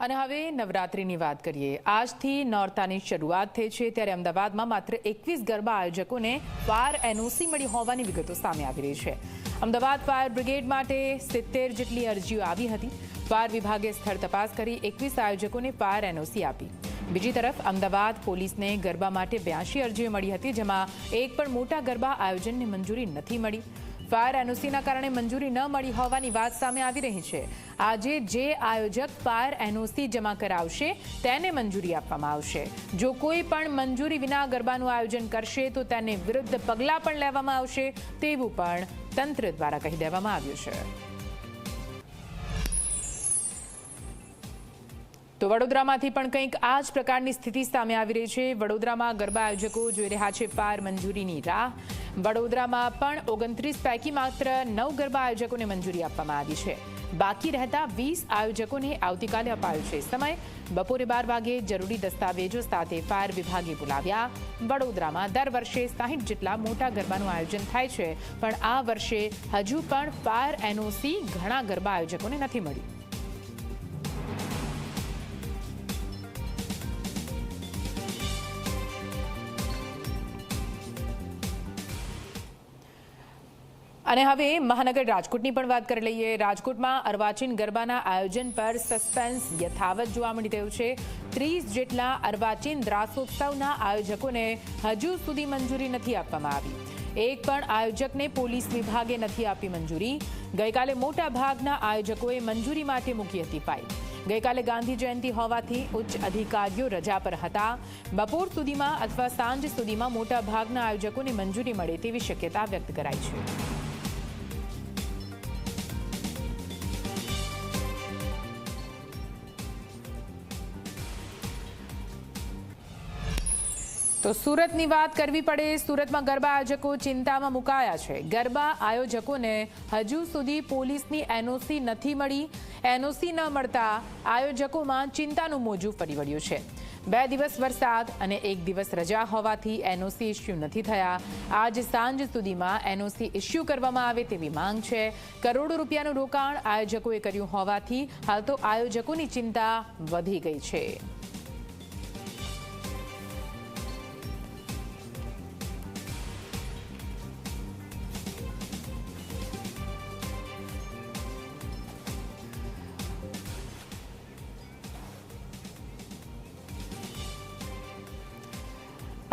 અને હવે નવરાત્રીની વાત કરીએ। આજથી નોરતાની શરૂઆત થઈ છે ત્યારે અમદાવાદમાં માત્ર 21 ગરબા આયોજકોને ફાયર એનઓસી મળી હોવાની વિગતો સામે આવી રહી છે। અમદાવાદ ફાયર બ્રિગેડ માટે 70 જેટલી અરજીઓ આવી હતી। ફાયર વિભાગે સ્થળ તપાસ કરી 21 આયોજકોને ફાયર એનઓસી આપી। બીજી તરફ અમદાવાદ પોલીસને ગરબા માટે 82 અરજીઓ મળી હતી, જેમાં એક પણ મોટા ગરબા આયોજનને મંજૂરી નથી મળી। ફાયર એનઓસીના કારણે મંજૂરી ન મળી હોવાની વાત સામે આવી રહી છે। આજે જે આયોજક ફાયર એનઓસી જમા કરાવશે તેને મંજૂરી આપવામાં આવશે। જો કોઈ પણ મંજૂરી વિના ગરબાનું આયોજન કરશે તો તેને વિરુદ્ધ પગલાં પણ લેવામાં આવશે તેવું પણ તંત્ર દ્વારા કહી દેવામાં આવ્યું છે। તો વડોદરામાંથી પણ કંઈક આ જ પ્રકારની સ્થિતિ સામે આવી રહી છે। વડોદરામાં ગરબા આયોજકો જોઈ રહ્યા છે ફાયર મંજૂરીની રાહ। વડોદરામાં પણ 29 પૈકી માત્ર 9 ગરબા આયોજકોને મંજૂરી આપવામાં આવી છે। બાકી રહેતા 20 આયોજકોને આવતીકાલે અપાયો છે સમય। બપોરે 12 વાગે જરૂરી દસ્તાવેજો સાથે ફાયર વિભાગે બોલાવ્યા। વડોદરામાં દર વર્ષે 60 જેટલા મોટા ગરબાનું આયોજન થાય છે, પણ આ વર્ષે હજુ પણ ફાયર એનઓસી ઘણા ગરબા આયોજકોને નથી મળી। અને હવે મહાનગર રાજકોટની પણ વાત કરી લઈએ। રાજકોટમાં અર્વાચીન ગરબાના આયોજન પર સસ્પેન્સ યથાવત જોવા મળી રહ્યું છે। 30 જેટલા અર્વાચીન રાસોત્સવના આયોજકોને હજુ સુધી મંજૂરી નથી આપવામાં આવી। એક પણ આયોજકને પોલીસ વિભાગે નથી આપી મંજૂરી। ગઈકાલે મોટા ભાગના આયોજકોએ મંજૂરી માટે મૂકી હતી ફાઇલ। ગઈકાલે ગાંધી જયંતિ હોવાથી ઉચ્ચ અધિકારીઓ રજા પર હતા। બપોર સુધીમાં અથવા સાંજ સુધીમાં મોટા ભાગના આયોજકોને મંજૂરી મળે તેવી શક્યતા વ્યક્ત કરાઈ છે। તો સુરતની વાત કરવી પડે। સુરતમાં ગરબા આયોજકો ચિંતામાં મુકાયા છે। ગરબા આયોજકોને હજુ સુધી પોલીસની એનઓસી નથી મળી। એનઓસી ન મળતા આયોજકોમાં ચિંતાનું મોજું ફરી વળ્યું છે। 2 દિવસ વરસાદ અને 1 દિવસ રજા હોવાથી એનઓસી ઇસ્યુ નથી થયા। આજ સાંજ સુધીમાં એનઓસી ઇસ્યુ કરવામાં આવે તેવી માંગ છે। કરોડો રૂપિયાનું રોકાણ આયોજકોએ કર્યું હોવાથી હાલ તો આયોજકોની ચિંતા વધી ગઈ છે।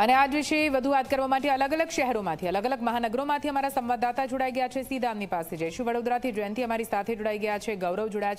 અને આજ વિશે વધુ વાત કરવા માટે અલગ અલગ શહેરોમાંથી અલગ અલગ મહાનગરોમાંથી અમારા સંવાદદાતા જોડાઈ ગયા છે। સીધા આમની પાસે જઈશું। વડોદરાથી જયંતિ અમારી સાથે જોડાઈ ગયા છે, ગૌરવ જોડાયા છે।